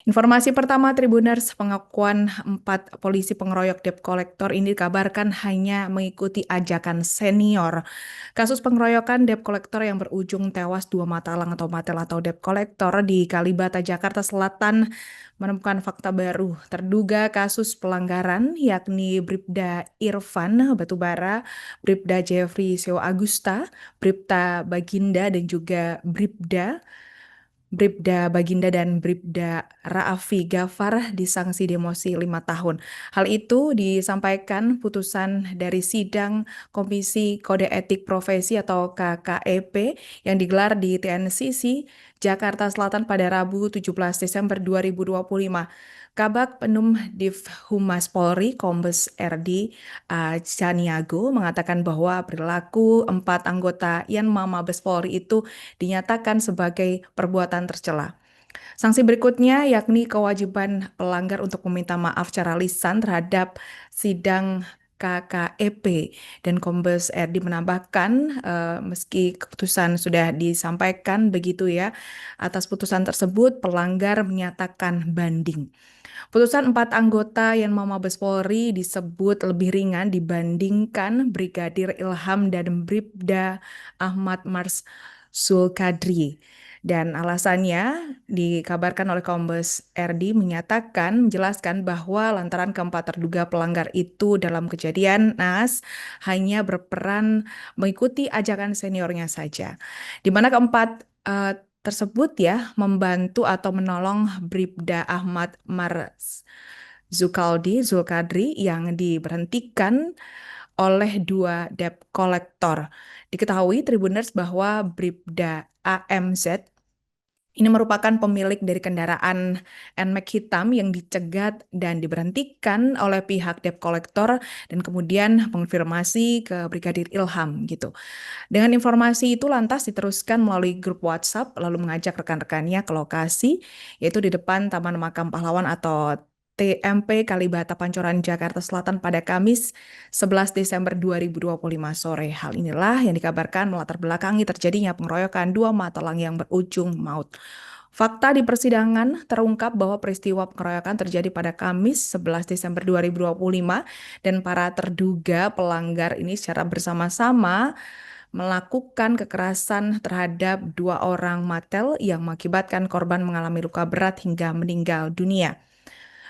Informasi pertama Tribuners, pengakuan 4 polisi pengeroyok debt collector ini dikabarkan hanya mengikuti ajakan senior. Kasus pengeroyokan debt collector yang berujung tewas 2 matalang atau matel atau debt collector di Kalibata, Jakarta Selatan menemukan fakta baru. Terduga kasus pelanggaran yakni Bribda Irfan Batubara, Bribda Jeffrey Seo Agusta, Bribda Baginda dan juga Bribda Baginda dan Bribda Raafi Gafar disanksi demosi 5 tahun. Hal itu disampaikan putusan dari sidang Komisi Kode Etik Profesi atau KKEP yang digelar di TNCC Jakarta Selatan pada Rabu 17 Desember 2025. Kabak Penum Div Humas Polri Kombes RD Caniago mengatakan bahwa perilaku 4 anggota Yanma Mabes Polri itu dinyatakan sebagai perbuatan tercela. Sanksi berikutnya yakni kewajiban pelanggar untuk meminta maaf secara lisan terhadap sidang KKEP dan Kombes RD menambahkan meski keputusan sudah disampaikan begitu ya atas putusan tersebut pelanggar menyatakan banding. Putusan 4 anggota yang Mabes Polri disebut lebih ringan dibandingkan Brigadir Ilham dan Bribda Ahmad Mars Zulkadri. Dan alasannya dikabarkan oleh Kombes RD menjelaskan bahwa lantaran keempat terduga pelanggar itu dalam kejadian naas hanya berperan mengikuti ajakan seniornya saja. Di mana keempat tersebut ya membantu atau menolong Bribda Ahmad Zulkadri yang diberhentikan oleh 2 debt collector. Diketahui Tribuners bahwa Bribda AMZ ini merupakan pemilik dari kendaraan NMAX hitam yang dicegat dan diberhentikan oleh pihak debt collector dan kemudian mengonfirmasi ke Brigadir Ilham gitu. Dengan informasi itu lantas diteruskan melalui grup WhatsApp lalu mengajak rekan-rekannya ke lokasi yaitu di depan Taman Makam Pahlawan atau TMP Kalibata Pancoran Jakarta Selatan pada Kamis 11 Desember 2025 sore. Hal inilah yang dikabarkan melatar belakangi terjadinya pengeroyokan 2 matalang yang berujung maut. Fakta di persidangan terungkap bahwa peristiwa pengeroyokan terjadi pada Kamis 11 Desember 2025 dan para terduga pelanggar ini secara bersama-sama melakukan kekerasan terhadap 2 orang matel yang mengakibatkan korban mengalami luka berat hingga meninggal dunia.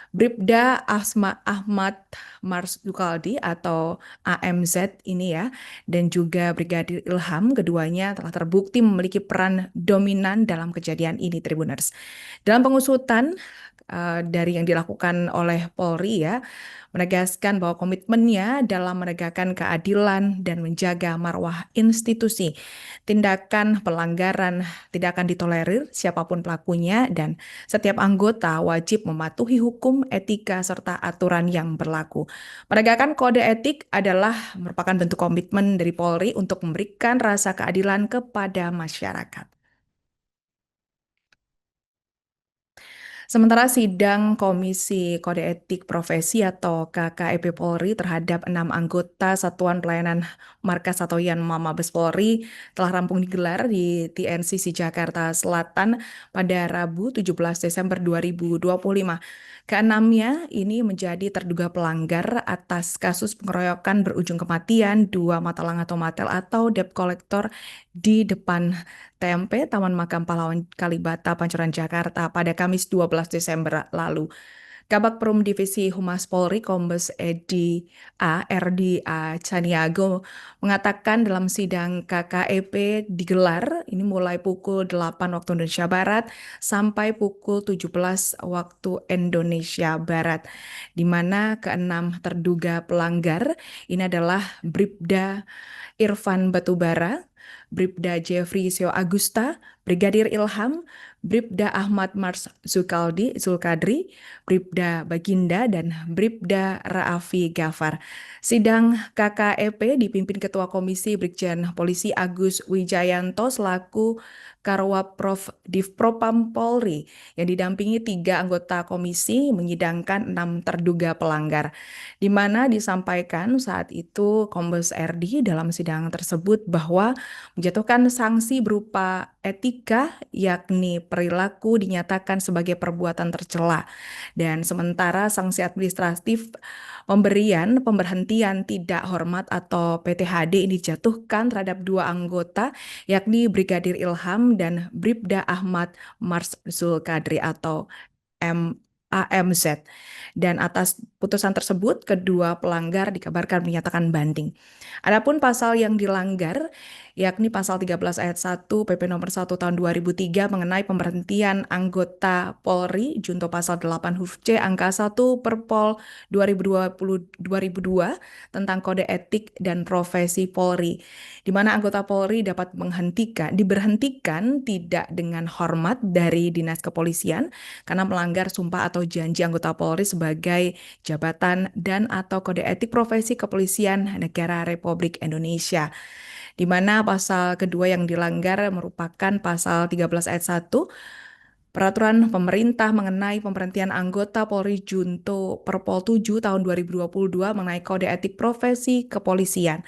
Bribda Ahmad Marzukaldi atau AMZ ini ya, dan juga Brigadir Ilham, keduanya telah terbukti memiliki peran dominan dalam kejadian ini, Tribuners. Dalam pengusutan dari yang dilakukan oleh Polri ya, menegaskan bahwa komitmennya dalam menegakkan keadilan dan menjaga marwah institusi. Tindakan pelanggaran tidak akan ditolerir siapapun pelakunya dan setiap anggota wajib mematuhi hukum, etika, serta aturan yang berlaku. Penegakan kode etik adalah merupakan bentuk komitmen dari Polri untuk memberikan rasa keadilan kepada masyarakat. Sementara sidang Komisi Kode Etik Profesi atau KKEP Polri terhadap 6 anggota Satuan Pelayanan Markas atau Yanma Mabes Polri telah rampung digelar di TNCC Jakarta Selatan pada Rabu 17 Desember 2025. Keenamnya ini menjadi terduga pelanggar atas kasus pengeroyokan berujung kematian 2 matalang atau matel atau debt collector di depan TMP Taman Makam Pahlawan Kalibata Pancoran Jakarta pada Kamis 12 Desember lalu. Kabak Perum Divisi Humas Polri Kombes RD Caniago mengatakan dalam sidang KKEP digelar ini mulai pukul 8 waktu Indonesia Barat sampai pukul 17 waktu Indonesia Barat, di mana keenam terduga pelanggar ini adalah Bribda Irfan Batubara, Bribda Jeffrey Seo Agusta, Brigadir Ilham, Bribda Ahmad Mars Zulkadri, Bribda Baginda, dan Bribda Raafi Gafar. Sidang KKEP dipimpin Ketua Komisi Brigjen Polisi Agus Wijayanto selaku Karwaprof Divpropam Polri yang didampingi 3 anggota komisi menyidangkan 6 terduga pelanggar, di mana disampaikan saat itu Kombes RD dalam sidang tersebut bahwa menjatuhkan sanksi berupa etika, yakni perilaku dinyatakan sebagai perbuatan tercela, dan sementara sanksi administratif pemberhentian tidak hormat atau PTHD ini dijatuhkan terhadap 2 anggota, yakni Brigadir Ilham dan Bribda Ahmad Marsul Kadri atau AMZ. Dan atas putusan tersebut, kedua pelanggar dikabarkan menyatakan banding. Adapun pasal yang dilanggar, yakni pasal 13 ayat 1 PP nomor 1 tahun 2003 mengenai pemberhentian anggota Polri, junto pasal 8 huruf C angka 1 Perpol 2020-2002 tentang kode etik dan profesi Polri, di mana anggota Polri dapat diberhentikan tidak dengan hormat dari dinas kepolisian karena melanggar sumpah atau janji anggota Polri sebagai jabatan dan atau kode etik profesi kepolisian negara Republik Indonesia, di mana pasal kedua yang dilanggar merupakan pasal 13 ayat 1 Peraturan Pemerintah mengenai pemberhentian anggota Polri Junto Perpol 7 tahun 2022 mengenai kode etik profesi kepolisian.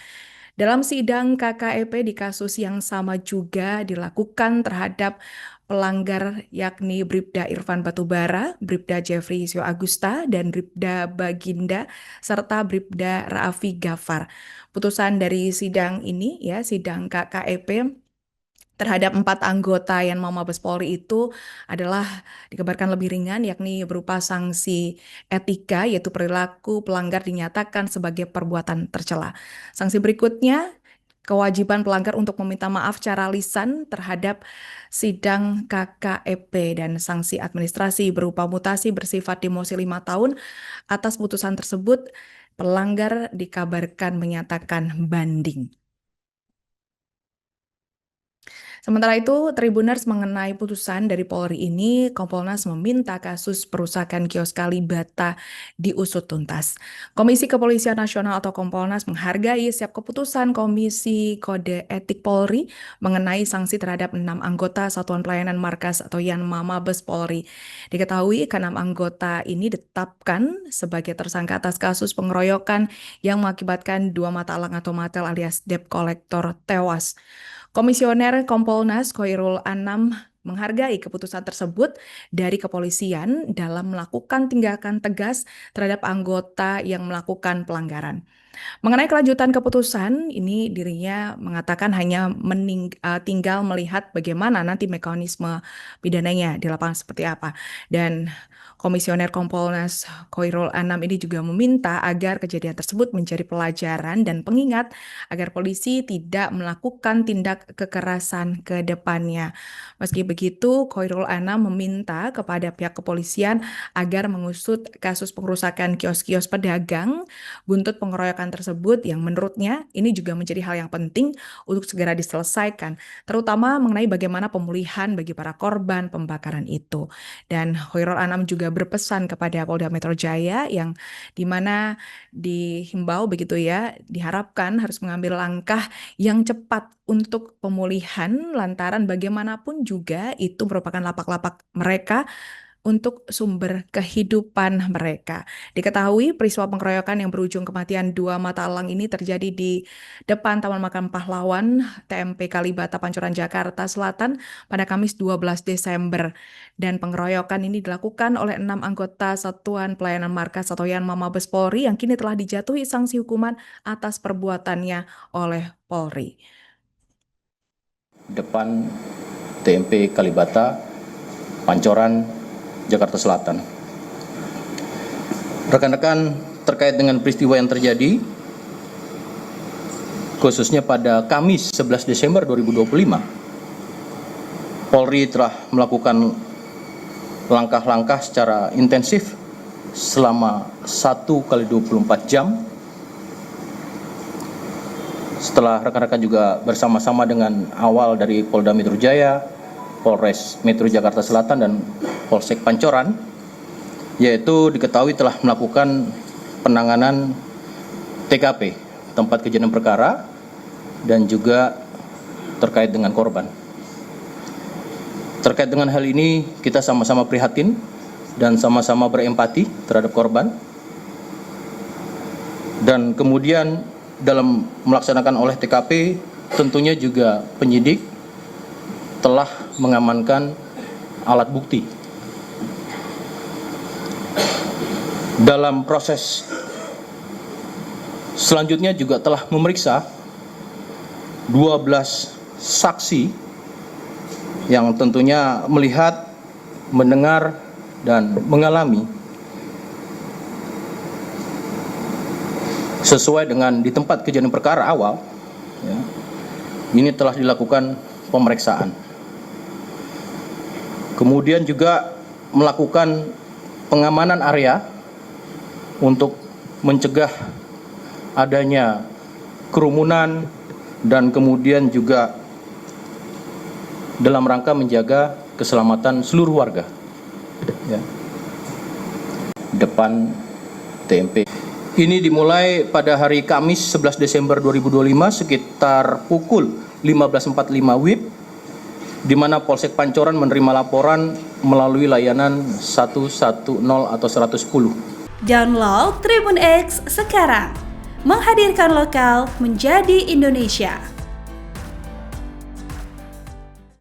Dalam sidang KKEP di kasus yang sama juga dilakukan terhadap pelanggar yakni Bribda Irfan Batubara, Bribda Jeffrey Isyo Agusta, dan Bribda Baginda, serta Bribda Raffi Ghaffar. Putusan dari sidang ini, ya, sidang KKEP terhadap 4 anggota Yanma Mabes Polri itu adalah dikabarkan lebih ringan, yakni berupa sanksi etika, yaitu perilaku pelanggar dinyatakan sebagai perbuatan tercela. Sanksi berikutnya, kewajiban pelanggar untuk meminta maaf secara lisan terhadap sidang KKEP, dan sanksi administrasi berupa mutasi bersifat demosi 5 tahun. Atas putusan tersebut, pelanggar dikabarkan menyatakan banding. Sementara itu, Tribuners mengenai putusan dari Polri ini, Kompolnas meminta kasus perusakan kios Kalibata diusut tuntas. Komisi Kepolisian Nasional atau Kompolnas menghargai setiap keputusan Komisi Kode Etik Polri mengenai sanksi terhadap 6 anggota Satuan Pelayanan Markas atau Yanma Mabes Polri. Diketahui ke-6 anggota ini ditetapkan sebagai tersangka atas kasus pengeroyokan yang mengakibatkan 2 mata elang atau matel alias debt collector tewas. Komisioner Kompolnas Khoirul Anam menghargai keputusan tersebut dari kepolisian dalam melakukan tindakan tegas terhadap anggota yang melakukan pelanggaran. Mengenai kelanjutan keputusan, ini dirinya mengatakan hanya tinggal melihat bagaimana nanti mekanisme pidananya di lapangan seperti apa. Dan Komisioner Kompolnas Khoirul Anam ini juga meminta agar kejadian tersebut menjadi pelajaran dan pengingat agar polisi tidak melakukan tindak kekerasan ke depannya. Meski begitu, Khoirul Anam meminta kepada pihak kepolisian agar mengusut kasus pengerusakan kios-kios pedagang buntut pengeroyokan tersebut yang menurutnya ini juga menjadi hal yang penting untuk segera diselesaikan, terutama mengenai bagaimana pemulihan bagi para korban pembakaran itu. Dan Khoirul Anam juga berpesan kepada Polda Metro Jaya yang dimana dihimbau begitu ya, diharapkan harus mengambil langkah yang cepat untuk pemulihan lantaran bagaimanapun juga itu merupakan lapak-lapak mereka untuk sumber kehidupan mereka. Diketahui peristiwa pengeroyokan yang berujung kematian 2 mata elang ini terjadi di depan Taman Makam Pahlawan TMP Kalibata Pancoran Jakarta Selatan pada Kamis 12 Desember. Dan pengeroyokan ini dilakukan oleh 6 anggota Satuan Pelayanan Markas atau Yanma Mabes Polri yang kini telah dijatuhi sanksi hukuman atas perbuatannya oleh Polri. Depan TMP Kalibata Pancoran Jakarta Selatan. Rekan-rekan, terkait dengan peristiwa yang terjadi, khususnya pada Kamis 11 Desember 2025, Polri telah melakukan langkah-langkah secara intensif selama 1x24 jam. Setelah rekan-rekan juga bersama-sama dengan awal dari Polda Metro Jaya, Polres Metro Jakarta Selatan dan Polsek Pancoran, yaitu diketahui telah melakukan penanganan TKP, tempat kejadian perkara, dan juga terkait dengan korban. Terkait dengan hal ini, kita sama-sama prihatin dan sama-sama berempati terhadap korban. Dan kemudian dalam melaksanakan olah TKP, tentunya juga penyidik telah mengamankan alat bukti. Dalam proses selanjutnya juga telah memeriksa 12 saksi yang tentunya melihat, mendengar, dan mengalami sesuai dengan di tempat kejadian perkara awal, ya, ini telah dilakukan pemeriksaan. Kemudian juga melakukan pengamanan area untuk mencegah adanya kerumunan dan kemudian juga dalam rangka menjaga keselamatan seluruh warga. Ya. Depan TMP. Ini dimulai pada hari Kamis 11 Desember 2025 sekitar pukul 15.45 WIB, di mana Polsek Pancoran menerima laporan melalui layanan 110 atau 110. Download Tribun X sekarang, menghadirkan lokal menjadi Indonesia.